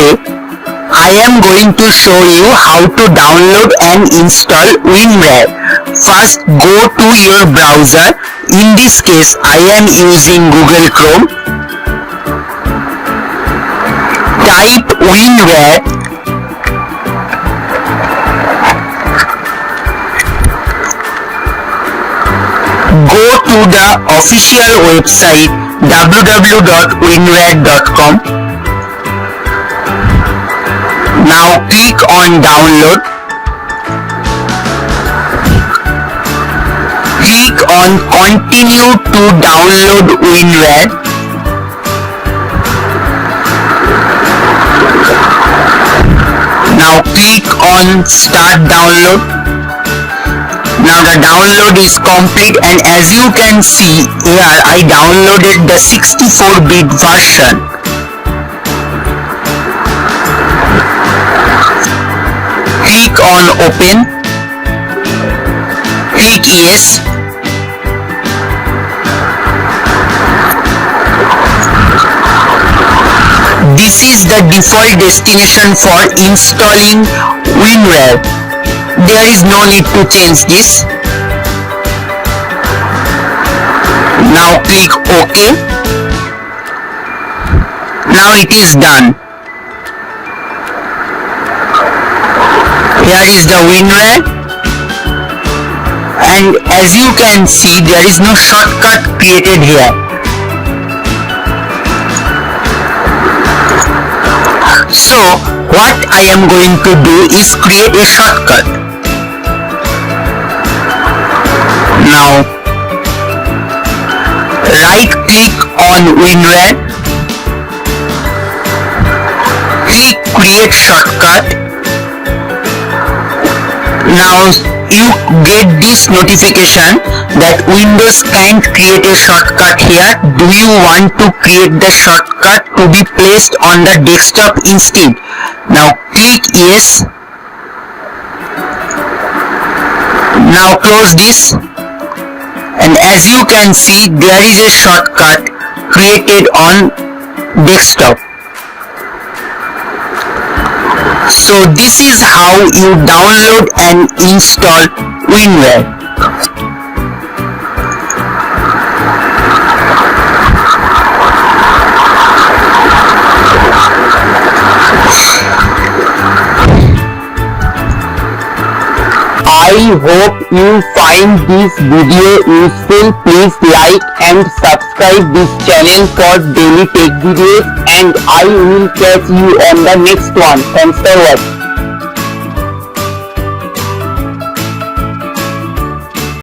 Today I am going to show you how to download and install WinRAR. First, go to your browser. In this case I am using Google Chrome. Type WinRAR. Go to the official website www.winrar.com. Now click on download. Click on continue to download WinRAR. Now click on start download. Now the download is complete, and as you can see here I downloaded the 64-bit version. Click on open. Click yes. This is the default destination for installing WinRAR. There is no need to change this. Now click OK. Now it is done. Here is the WinRAR, and as you can see there is no shortcut created here. So what I am going to do is create a shortcut. Now right click on WinRAR, click create shortcut. Now you get this notification that Windows can't create a shortcut here. Do you want to create the shortcut to be placed on the desktop instead? Now click yes. Now close this, and as you can see there is a shortcut created on desktop. So this is how you download and install WinRAR. I hope you find this video useful. Please like and subscribe this channel for daily tech videos, and I will catch you on the next one. Thanks for watching.